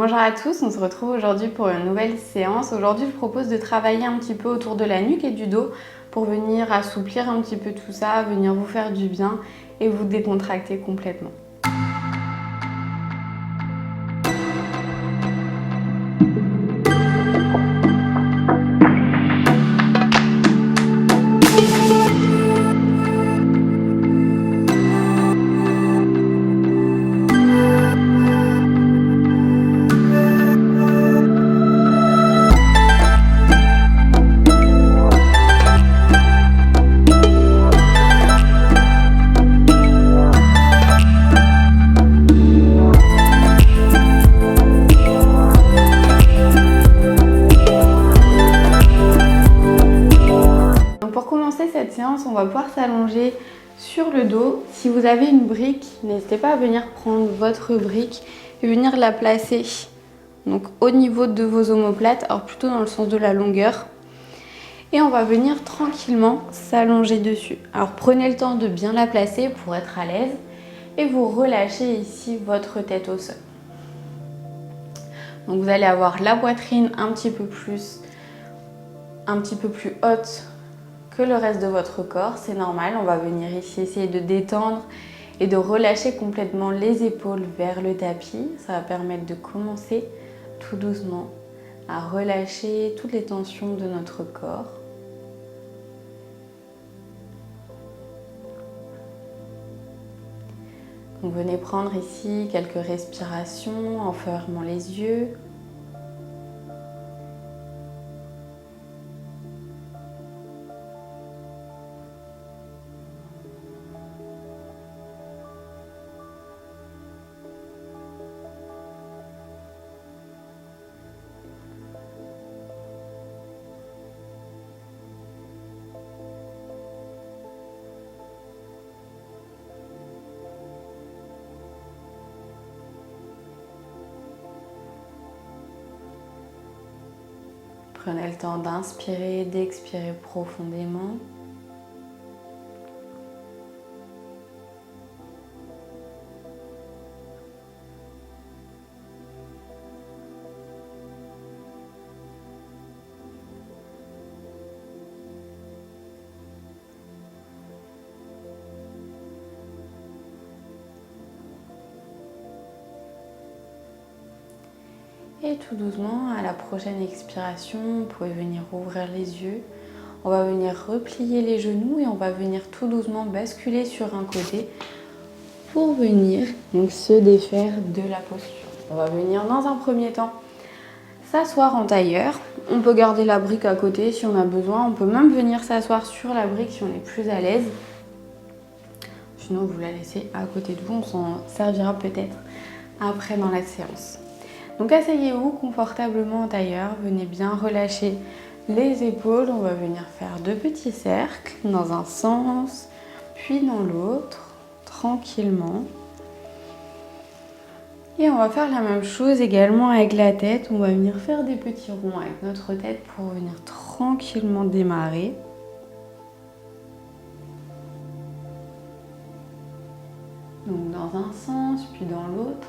Bonjour à tous, on se retrouve aujourd'hui pour une nouvelle séance. Aujourd'hui, je vous propose de travailler un petit peu autour de la nuque et du dos pour venir assouplir un petit peu tout ça, venir vous faire du bien et vous décontracter complètement. Cette séance, on va pouvoir s'allonger sur le dos. Si vous avez une brique, n'hésitez pas à venir prendre votre brique et venir la placer donc au niveau de vos omoplates, alors plutôt dans le sens de la longueur. Et on va venir tranquillement s'allonger dessus. Alors prenez le temps de bien la placer pour être à l'aise et vous relâchez ici votre tête au sol. Donc vous allez avoir la poitrine un petit peu plus haute que le reste de votre corps, c'est normal. On va venir ici essayer de détendre et de relâcher complètement les épaules vers le tapis. Ça va permettre de commencer tout doucement à relâcher toutes les tensions de notre corps. Donc venez prendre ici quelques respirations en fermant les yeux. Prenez le temps d'inspirer, d'expirer profondément. Et tout doucement, à la prochaine expiration, vous pouvez venir ouvrir les yeux. On va venir replier les genoux et on va venir tout doucement basculer sur un côté pour venir donc se défaire de la posture. On va venir dans un premier temps s'asseoir en tailleur. On peut garder la brique à côté si on a besoin. On peut même venir s'asseoir sur la brique si on est plus à l'aise. Sinon, vous la laissez à côté de vous. On s'en servira peut-être après dans la séance. Donc asseyez-vous confortablement en tailleur, venez bien relâcher les épaules. On va venir faire deux petits cercles dans un sens, puis dans l'autre, tranquillement. Et on va faire la même chose également avec la tête. On va venir faire des petits ronds avec notre tête pour venir tranquillement démarrer. Donc dans un sens, puis dans l'autre.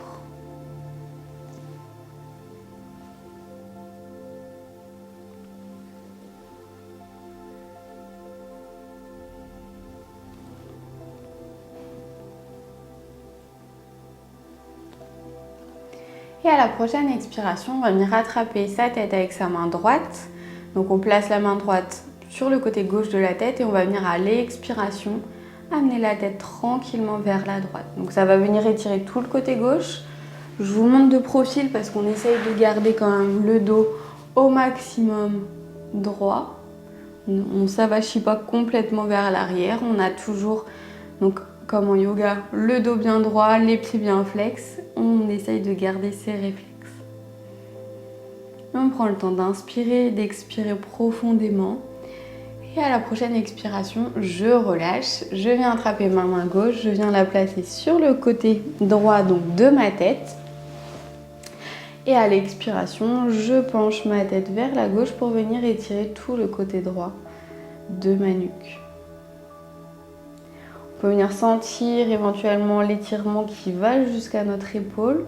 Et à la prochaine expiration, on va venir attraper sa tête avec sa main droite. Donc on place la main droite sur le côté gauche de la tête et on va venir à l'expiration amener la tête tranquillement vers la droite. Donc ça va venir étirer tout le côté gauche. Je vous montre de profil parce qu'on essaye de garder quand même le dos au maximum droit. On ne s'avachit pas complètement vers l'arrière. On a toujours, donc comme en yoga, le dos bien droit, les pieds bien flex. On essaye de garder ces réflexes. On prend le temps d'inspirer, d'expirer profondément. Et à la prochaine expiration, je relâche. Je viens attraper ma main gauche, je viens la placer sur le côté droit donc de ma tête. Et à l'expiration, je penche ma tête vers la gauche pour venir étirer tout le côté droit de ma nuque. On peut venir sentir éventuellement l'étirement qui va jusqu'à notre épaule.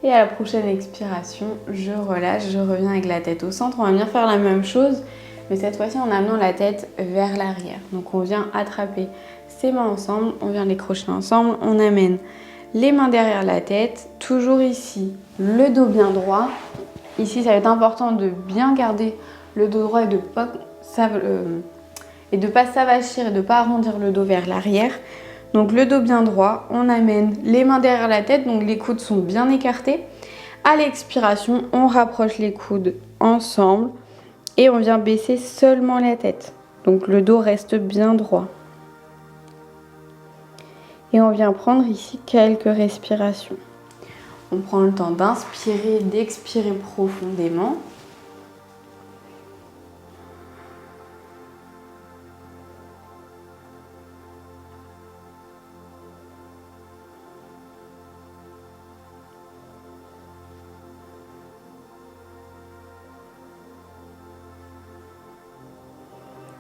Et à la prochaine expiration, je relâche, je reviens avec la tête au centre. On va venir faire la même chose, mais cette fois-ci en amenant la tête vers l'arrière. Donc on vient attraper ses mains ensemble, on vient les crocheter ensemble, on amène les mains derrière la tête, toujours ici, le dos bien droit. Ici, ça va être important de bien garder le dos droit et de ne pas s'avachir et de ne pas arrondir le dos vers l'arrière. Donc le dos bien droit, on amène les mains derrière la tête, donc les coudes sont bien écartés. À l'expiration, on rapproche les coudes ensemble et on vient baisser seulement la tête. Donc le dos reste bien droit. Et on vient prendre ici quelques respirations. On prend le temps d'inspirer, d'expirer profondément.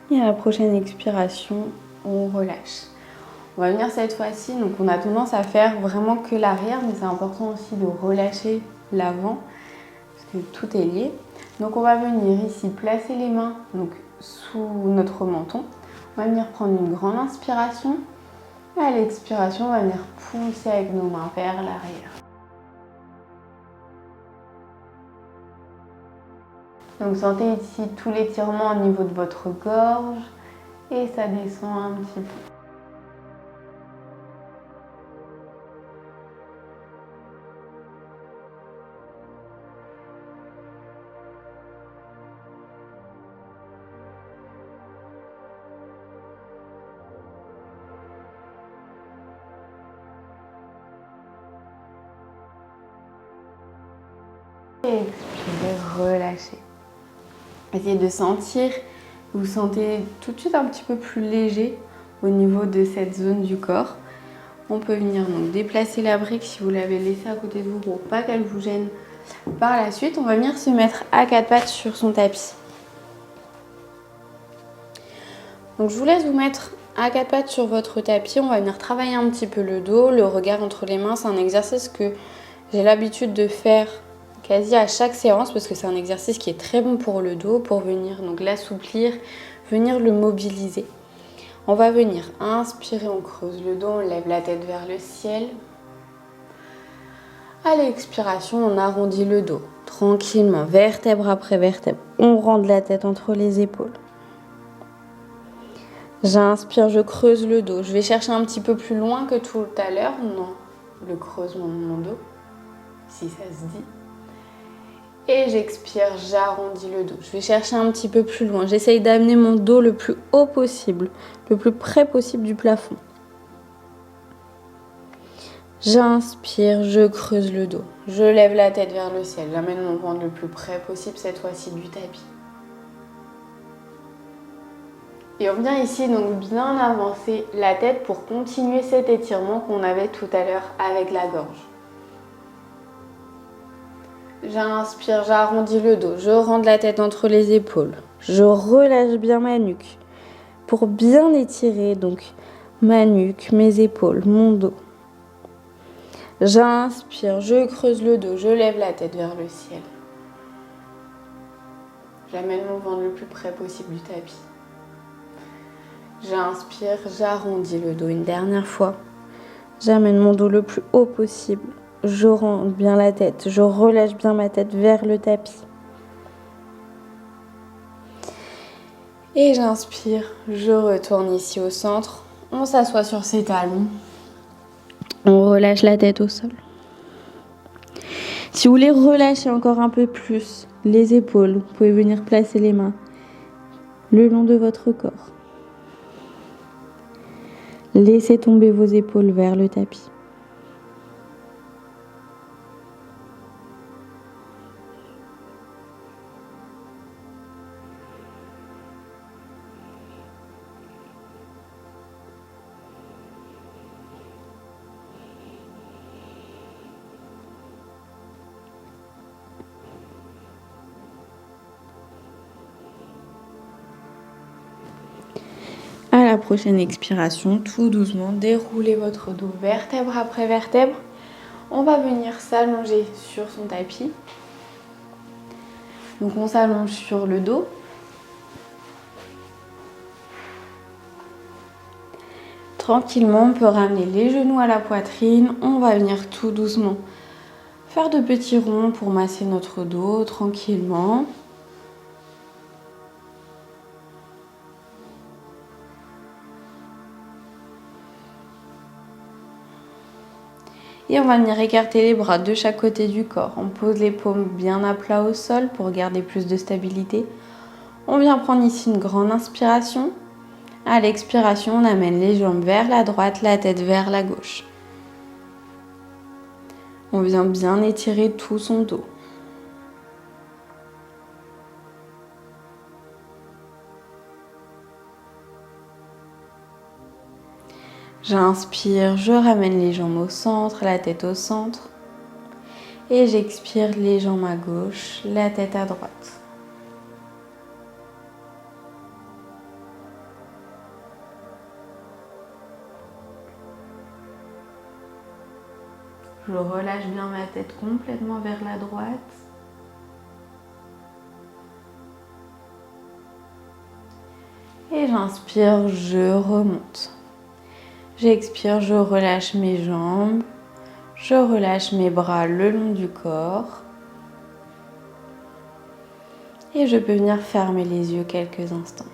Et à la prochaine expiration, on relâche. On va venir cette fois-ci, donc on a tendance à faire vraiment que l'arrière, mais c'est important aussi de relâcher l'avant, parce que tout est lié. Donc on va venir ici placer les mains donc, sous notre menton. On va venir prendre une grande inspiration. Et à l'expiration, on va venir pousser avec nos mains vers l'arrière. Donc sentez ici tout l'étirement au niveau de votre gorge et ça descend un petit peu. Et expirez, relâchez. Essayez de sentir, vous sentez tout de suite un petit peu plus léger au niveau de cette zone du corps. On peut venir donc déplacer la brique si vous l'avez laissée à côté de vous pour pas qu'elle vous gêne par la suite. On va venir se mettre à quatre pattes sur son tapis. Donc je vous laisse vous mettre à quatre pattes sur votre tapis. On va venir travailler un petit peu le dos, le regard entre les mains. C'est un exercice que j'ai l'habitude de faire quasi à chaque séance parce que c'est un exercice qui est très bon pour le dos, pour venir donc l'assouplir, venir le mobiliser. On va venir inspirer, on creuse le dos, on lève la tête vers le ciel. À l'expiration, on arrondit le dos tranquillement, vertèbre après vertèbre. On rentre la tête entre les épaules. J'inspire, je creuse le dos. Je vais chercher un petit peu plus loin que tout à l'heure dans le creusement de mon dos, si ça se dit. Et j'expire, j'arrondis le dos. Je vais chercher un petit peu plus loin. J'essaye d'amener mon dos le plus haut possible, le plus près possible du plafond. J'inspire, je creuse le dos. Je lève la tête vers le ciel. J'amène mon ventre le plus près possible, cette fois-ci du tapis. Et on vient ici donc bien avancer la tête pour continuer cet étirement qu'on avait tout à l'heure avec la gorge. J'inspire, j'arrondis le dos, je rentre la tête entre les épaules. Je relâche bien ma nuque pour bien étirer donc ma nuque, mes épaules, mon dos. J'inspire, je creuse le dos, je lève la tête vers le ciel. J'amène mon ventre le plus près possible du tapis. J'inspire, j'arrondis le dos une dernière fois. J'amène mon dos le plus haut possible. Je rentre bien la tête, je relâche bien ma tête vers le tapis. Et j'inspire, je retourne ici au centre. On s'assoit sur ses talons. On relâche la tête au sol. Si vous voulez relâcher encore un peu plus les épaules, vous pouvez venir placer les mains le long de votre corps. Laissez tomber vos épaules vers le tapis. À la prochaine expiration, tout doucement, déroulez votre dos vertèbre après vertèbre. On va venir s'allonger sur son tapis. Donc on s'allonge sur le dos. Tranquillement, on peut ramener les genoux à la poitrine. On va venir tout doucement faire de petits ronds pour masser notre dos tranquillement. Et on va venir écarter les bras de chaque côté du corps. On pose les paumes bien à plat au sol pour garder plus de stabilité. On vient prendre ici une grande inspiration. À l'expiration, on amène les jambes vers la droite, la tête vers la gauche. On vient bien étirer tout son dos. J'inspire, je ramène les jambes au centre, la tête au centre. Et j'expire, les jambes à gauche, la tête à droite. Je relâche bien ma tête complètement vers la droite. Et j'inspire, je remonte. J'expire, je relâche mes jambes. Je relâche mes bras le long du corps. Et je peux venir fermer les yeux quelques instants.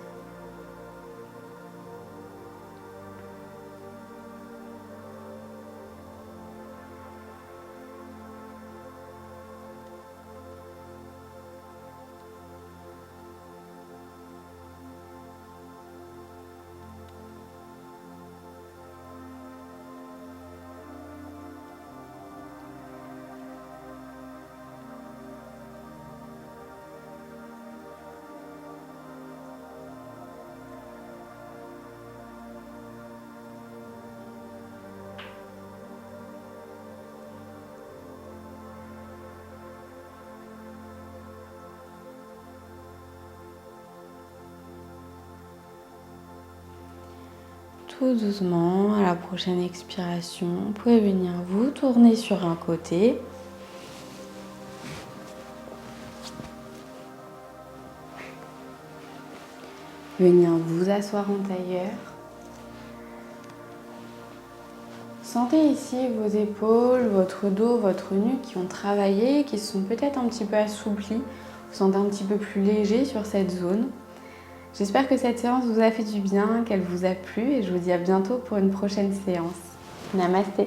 Tout doucement, à la prochaine expiration, vous pouvez venir vous tourner sur un côté. Venir vous asseoir en tailleur. Sentez ici vos épaules, votre dos, votre nuque qui ont travaillé, qui sont peut-être un petit peu assouplis. Vous sentez un petit peu plus léger sur cette zone. J'espère que cette séance vous a fait du bien, qu'elle vous a plu et je vous dis à bientôt pour une prochaine séance. Namasté.